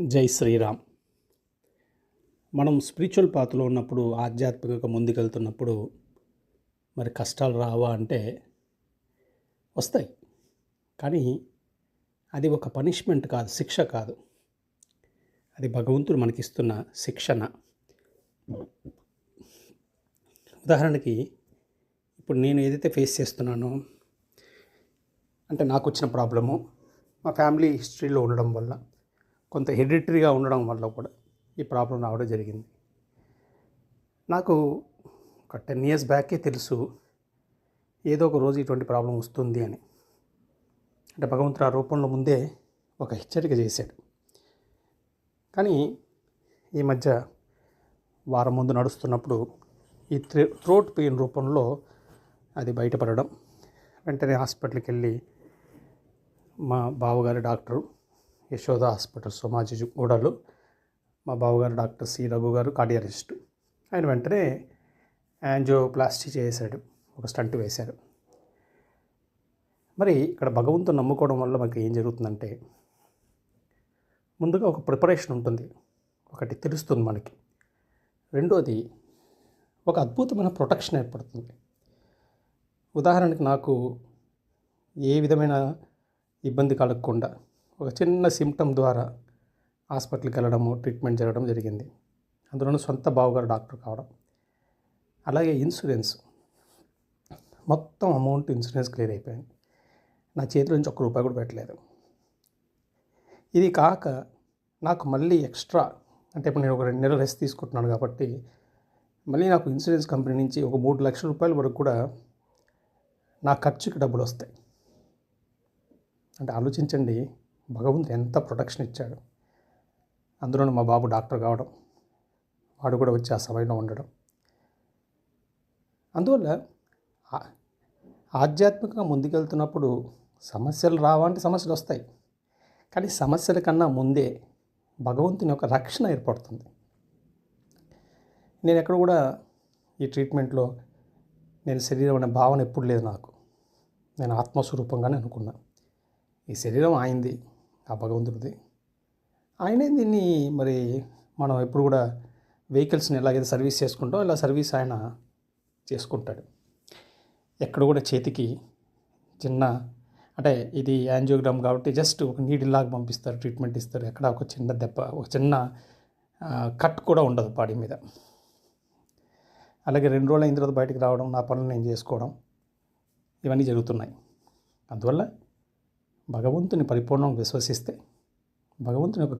జై శ్రీరామ్. మనం స్పిరిచువల్ పాత్లో ఉన్నప్పుడు, ఆధ్యాత్మికంగా ముందుకెళ్తున్నప్పుడు మరి కష్టాలు రావా అంటే వస్తాయి. కానీ అది ఒక పనిష్మెంట్ కాదు, శిక్ష కాదు. అది భగవంతుడు మనకిస్తున్న శిక్షణ. ఉదాహరణకి ఇప్పుడు నేను ఏదైతే ఫేస్ చేస్తున్నానో, అంటే నాకు వచ్చిన ప్రాబ్లము మా ఫ్యామిలీ హిస్టరీలో ఉండడం వల్ల, కొంత హెరిడిటరీగా ఉండడం వల్ల కూడా ఈ ప్రాబ్లం రావడం జరిగింది. నాకు ఒక 10 years బ్యాకే తెలుసు ఏదో ఒక రోజు ఇటువంటి ప్రాబ్లం వస్తుంది అని. అంటే భగవంతుడు ఆ రూపంలో ముందే ఒక హెచ్చరిక చేశాడు. కానీ ఈ మధ్య వారం ముందు నడుస్తున్నప్పుడు ఈ థ్రోట్ పెయిన్ రూపంలో అది బయటపడడం, వెంటనే హాస్పిటల్కి వెళ్ళి మా బావగారి డాక్టరు, యశోద హాస్పిటల్ సోమాజి గూడలో మా బావగారు డాక్టర్ సి రఘు గారు, కార్డియాలజిస్ట్. ఆయన వెంటనే యాంజియోప్లాస్టీ చేశాడు, ఒక స్టంట్ వేశారు. మరి ఇక్కడ భగవంతుని నమ్ముకోవడం వల్ల మనకి ఏం జరుగుతుందంటే, ముందుగా ఒక ప్రిపరేషన్ ఉంటుంది, ఒకటి తెలుస్తుంది మనకి. రెండోది ఒక అద్భుతమైన ప్రొటెక్షన్ ఏర్పడుతుంది. ఉదాహరణకి నాకు ఏ విధమైన ఇబ్బంది కలగకుండా ఒక చిన్న సిమ్టమ్ ద్వారా హాస్పిటల్కి వెళ్ళడము, ట్రీట్మెంట్ జరగడం జరిగింది. అందులోనూ సొంత బావగారు డాక్టర్ కావడం. అలాగే ఇన్సూరెన్స్, మొత్తం అమౌంట్ ఇన్సూరెన్స్ క్లియర్ అయిపోయింది. నా చేతిలో నుంచి ₹1 కూడా పెట్టలేదు. ఇది కాక నాకు మళ్ళీ ఎక్స్ట్రా, అంటే ఇప్పుడు నేను ఒక 2 నెలలు రెస్ట్ తీసుకుంటున్నాను కాబట్టి మళ్ళీ నాకు ఇన్సూరెన్స్ కంపెనీ నుంచి ఒక ₹3 లక్షల వరకు కూడా నా ఖర్చుకి డబ్బులు వస్తాయి. అంటే ఆలోచించండి, భగవంతుడు ఎంత ప్రొటెక్షన్ ఇచ్చాడు. అందులోనూ మా బాబు డాక్టర్ కావడం, వాడు కూడా వచ్చి ఆ సమయంలో ఉండడం. అందువల్ల ఆధ్యాత్మికంగా ముందుకెళ్తున్నప్పుడు సమస్యలు రావా అంటే సమస్యలు వస్తాయి. కానీ సమస్యల కన్నా ముందే భగవంతుని యొక్క రక్షణ ఏర్పడుతుంది. నేను ఎక్కడ కూడా ఈ ట్రీట్మెంట్లో నేను శరీరం అనే భావన ఎప్పుడు లేదు నాకు. నేను ఆత్మస్వరూపంగానే అనుకున్నా. ఈ శరీరం ఆయనది, ఆ భగవంతుడిది. ఆయనే దీన్ని మరి మనం ఎప్పుడు కూడా వెహికల్స్ని ఎలాగైతే సర్వీస్ చేసుకుంటామో ఇలా సర్వీస్ ఆయన చేసుకుంటాడు. ఎక్కడ కూడా చేతికి చిన్న, అంటే ఇది యాంజియోగ్రామ్ కాబట్టి జస్ట్ ఒక నీడిల్లాగా పంపిస్తారు, ట్రీట్మెంట్ ఇస్తారు. ఎక్కడ ఒక చిన్న దెబ్బ, ఒక చిన్న కట్ కూడా ఉండదు బాడీ మీద. అలాగే 2 రోజులు అయిన తర్వాత బయటికి రావడం, నా పనులు నేను చేసుకోవడం, ఇవన్నీ జరుగుతున్నాయి. అందువల్ల భగవంతుని పరిపూర్ణంగా విశ్వసిస్తే భగవంతుని యొక్క